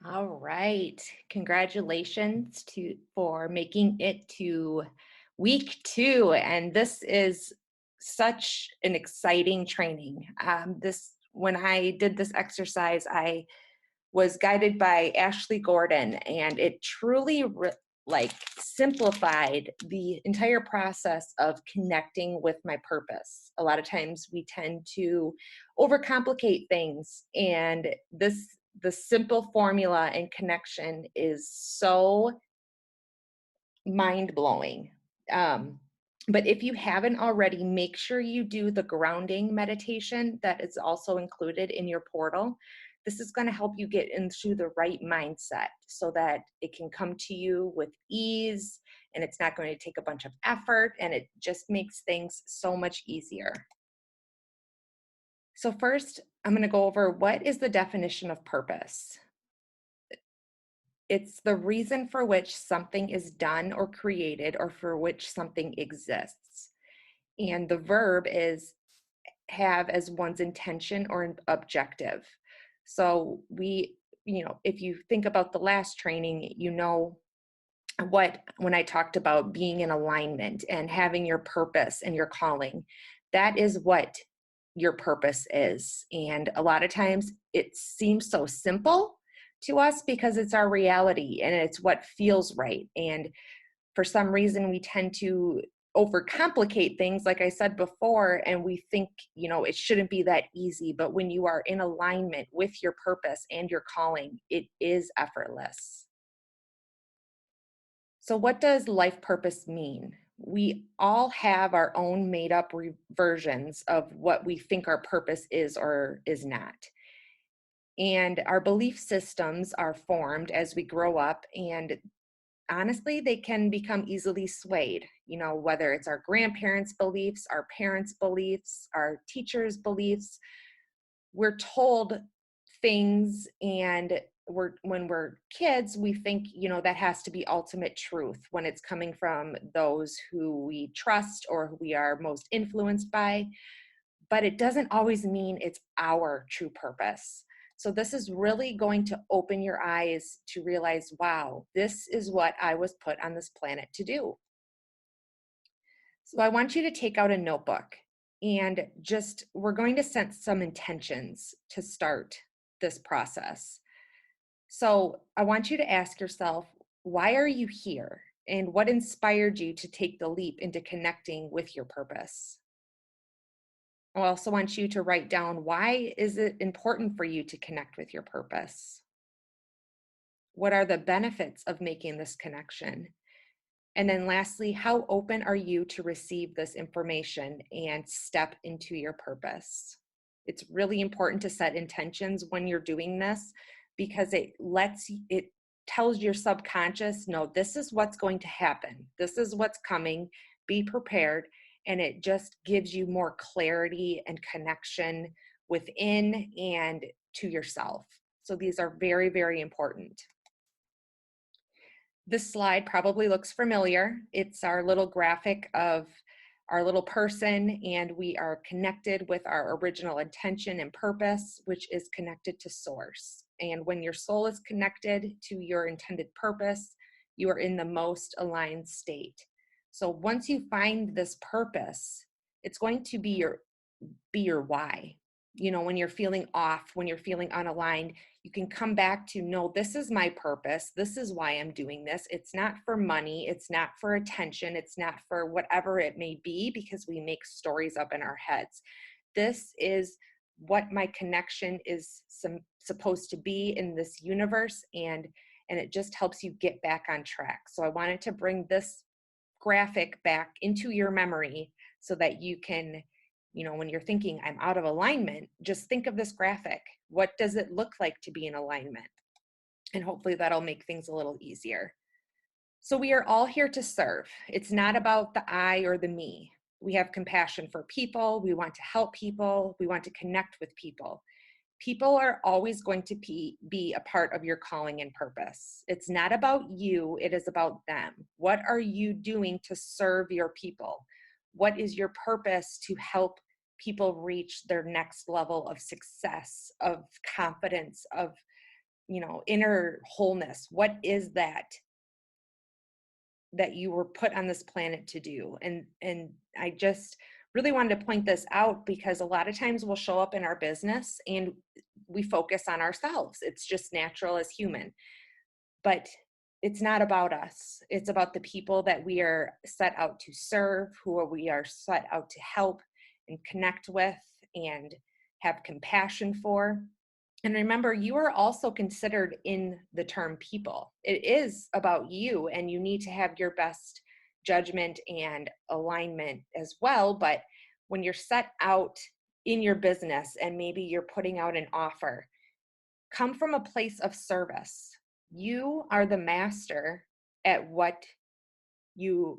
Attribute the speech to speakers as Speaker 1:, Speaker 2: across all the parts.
Speaker 1: All right. Congratulations for making it to week 2. And this is such an exciting training. This When I did this exercise, I was guided by Ashley Gordon, and it truly simplified the entire process of connecting with my purpose. A lot of times we tend to overcomplicate things, and the simple formula and connection is so mind blowing. Um, but if you haven't already, make sure you do the grounding meditation that is also included in your portal. This is going to help you get into the right mindset so that it can come to you with ease, and it's not going to take a bunch of effort, and it just makes things so much easier. So, first, I'm going to go over what is the definition of purpose. It's the reason for which something is done or created or for which something exists. And the verb is have as one's intention or an objective. So if you think about the last training, when I talked about being in alignment and having your purpose and your calling, that is what your purpose is. And a lot of times it seems so simple to us because it's our reality and it's what feels right. And for some reason, we tend to overcomplicate things, like I said before, and we think, it shouldn't be that easy. But when you are in alignment with your purpose and your calling, it is effortless. So, what does life purpose mean? We all have our own made up versions of what we think our purpose is or is not. And our belief systems are formed as we grow up, and honestly, they can become easily swayed, whether it's our grandparents' beliefs, our parents' beliefs, our teachers' beliefs. We're told things, and when we're kids, we think, that has to be ultimate truth when it's coming from those who we trust or who we are most influenced by. But it doesn't always mean it's our true purpose. So this is really going to open your eyes to realize, wow, this is what I was put on this planet to do. So I want you to take out a notebook and we're going to set some intentions to start this process. So I want you to ask yourself, why are you here? And what inspired you to take the leap into connecting with your purpose? I also want you to write down, why is it important for you to connect with your purpose? What are the benefits of making this connection? And then lastly, how open are you to receive this information and step into your purpose? It's really important to set intentions when you're doing this because it tells your subconscious, no, this is what's going to happen. This is what's coming. Be prepared. And it just gives you more clarity and connection within and to yourself. So these are very, very important. This slide probably looks familiar. It's our little graphic of our little person, and we are connected with our original intention and purpose, which is connected to source. And when your soul is connected to your intended purpose, you are in the most aligned state. So once you find this purpose, it's going to be your why. When you're feeling off, when you're feeling unaligned, you can come back to, no, this is my purpose. This is why I'm doing this. It's not for money. It's not for attention. It's not for whatever it may be, because we make stories up in our heads. This is what my connection is supposed to be in this universe, and it just helps you get back on track. So I wanted to bring this graphic back into your memory so that you can, when you're thinking I'm out of alignment, just think of this graphic. What does it look like to be in alignment? And hopefully that'll make things a little easier. So we are all here to serve. It's not about the I or the me. We have compassion for people. We want to help people. We want to connect with people. People are always going to be a part of your calling and purpose. It's not about you, it is about them. What are you doing to serve your people? What is your purpose to help people reach their next level of success, of confidence, of inner wholeness. What is that you were put on this planet to do? And I just really wanted to point this out because a lot of times we'll show up in our business and we focus on ourselves. It's just natural as human. But it's not about us. It's about the people that we are set out to serve, who we are set out to help and connect with and have compassion for. And remember, you are also considered in the term people. It is about you, and you need to have your best judgment and alignment as well. But when you're set out in your business and maybe you're putting out an offer, come from a place of service. You are the master at what your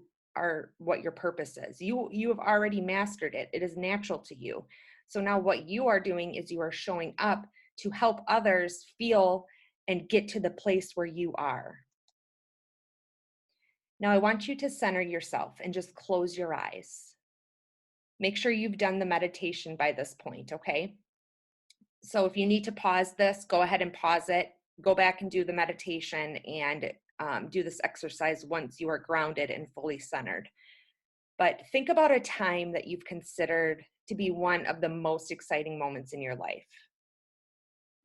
Speaker 1: purpose is. You have already mastered it. It is natural to you. So now what you are doing is you are showing up to help others feel and get to the place where you are. Now I want you to center yourself and just close your eyes. Make sure you've done the meditation by this point, okay? So if you need to pause this, go ahead and pause it. Go back and do the meditation and do this exercise once you are grounded and fully centered. But think about a time that you've considered to be one of the most exciting moments in your life.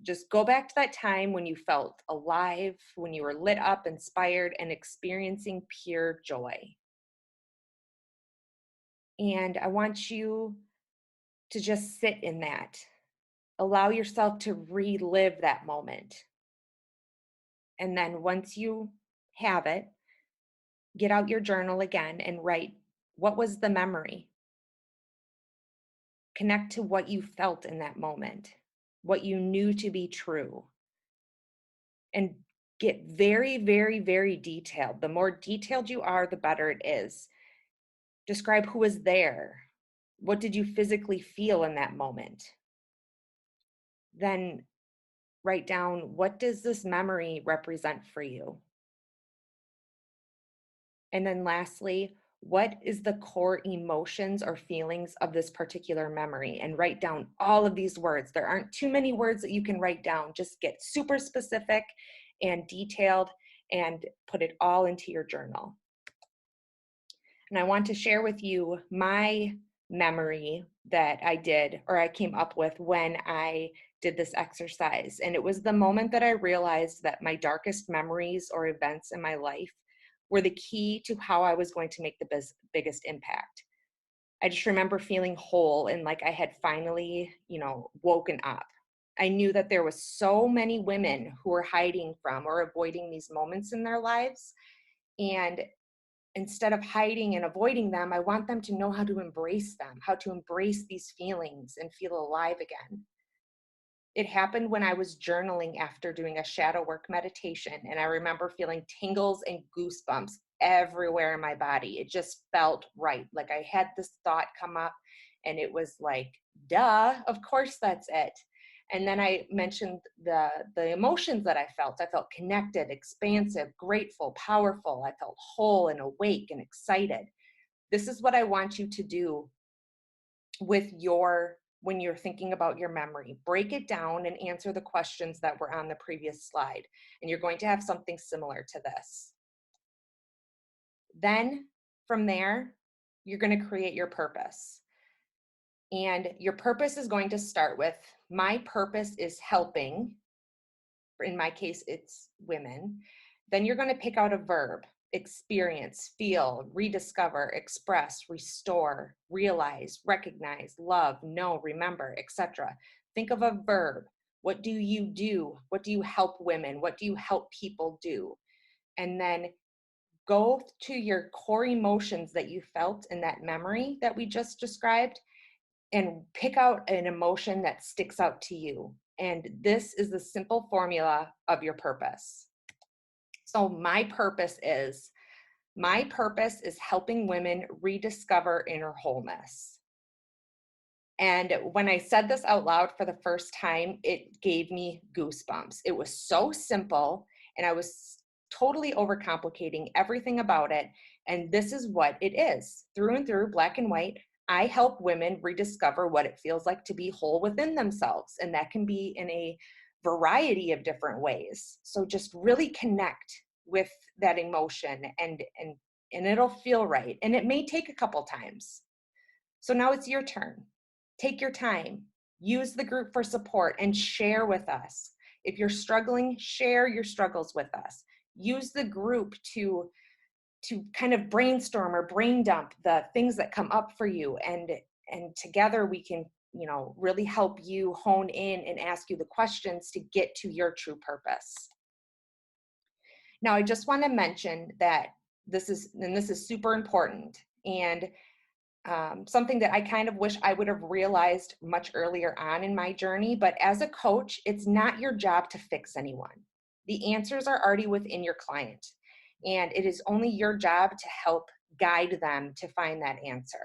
Speaker 1: Just go back to that time when you felt alive, when you were lit up, inspired, and experiencing pure joy. And I want you to just sit in that. Allow yourself to relive that moment. And then once you have it, get out your journal again and write, what was the memory? Connect to what you felt in that moment, what you knew to be true. And get very, very, very detailed. The more detailed you are, the better it is. Describe who was there. What did you physically feel in that moment? Then write down, what does this memory represent for you? And then lastly, what is the core emotions or feelings of this particular memory? And write down all of these words. There aren't too many words that you can write down. Just get super specific and detailed and put it all into your journal. And I want to share with you my memory that I did, or I came up with when I did this exercise. And it was the moment that I realized that my darkest memories or events in my life were the key to how I was going to make the biggest impact. I just remember feeling whole and like I had finally, woken up. I knew that there was so many women who were hiding from or avoiding these moments in their lives. And instead of hiding and avoiding them, I want them to know how to embrace them, how to embrace these feelings and feel alive again. It happened when I was journaling after doing a shadow work meditation, and I remember feeling tingles and goosebumps everywhere in my body. It just felt right. Like I had this thought come up and it was like, duh, of course that's it. And then I mentioned the emotions that I felt. I felt connected, expansive, grateful, powerful. I felt whole and awake and excited. This is what I want you to do with when you're thinking about your memory. Break it down and answer the questions that were on the previous slide. And you're going to have something similar to this. Then from there, you're going to create your purpose. And your purpose is going to start with, my purpose is helping. In my case, it's women. Then you're going to pick out a verb: experience, feel, rediscover, express, restore, realize, recognize, love, know, remember, etc. Think of a verb. What do you do? What do you help women? What do you help people do? And then go to your core emotions that you felt in that memory that we just described and pick out an emotion that sticks out to you. And this is the simple formula of your purpose. So my purpose is helping women rediscover inner wholeness. And when I said this out loud for the first time, it gave me goosebumps. It was so simple, and I was totally overcomplicating everything about it. And this is what it is. Through and through, black and white, I help women rediscover what it feels like to be whole within themselves. And that can be in a variety of different ways. So just really connect with that emotion, and it'll feel right. And it may take a couple times. So now it's your turn. Take your time. Use the group for support and share with us. If you're struggling, share your struggles with us. Use the group to kind of brainstorm or brain dump the things that come up for you, and together we can, really help you hone in and ask you the questions to get to your true purpose. Now, I just want to mention that this is super important, and something that I kind of wish I would have realized much earlier on in my journey. But as a coach, it's not your job to fix anyone. The answers are already within your client, and it is only your job to help guide them to find that answer.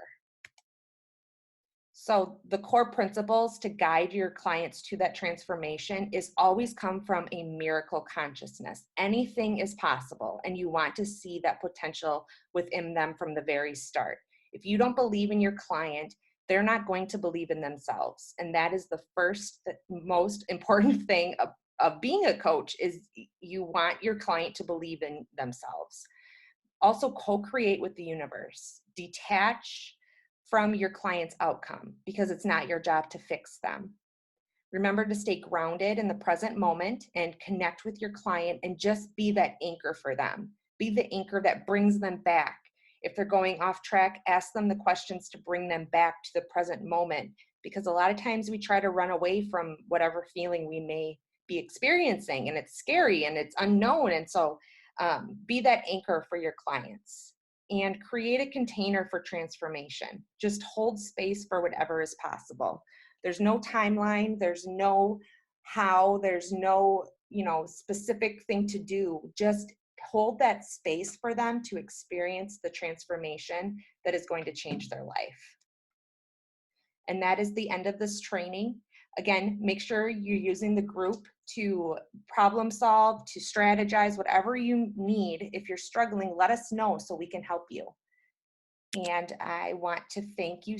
Speaker 1: So the core principles to guide your clients to that transformation is always come from a miracle consciousness. Anything is possible, and you want to see that potential within them from the very start. If you don't believe in your client, they're not going to believe in themselves. And that is the first, the most important thing of being a coach, is you want your client to believe in themselves. Also, co-create with the universe. Detach from your client's outcome, because it's not your job to fix them. Remember to stay grounded in the present moment and connect with your client, and just be that anchor for them. Be the anchor that brings them back. If they're going off track, ask them the questions to bring them back to the present moment, because a lot of times we try to run away from whatever feeling we may be experiencing, and it's scary and it's unknown. And so be that anchor for your clients, and create a container for transformation. Just hold space for whatever is possible. There's no timeline, there's no how, there's no, specific thing to do. Just hold that space for them to experience the transformation that is going to change their life. And that is the end of this training. Again, make sure you're using the group to problem solve, to strategize, whatever you need. If you're struggling, let us know so we can help you. And I want to thank you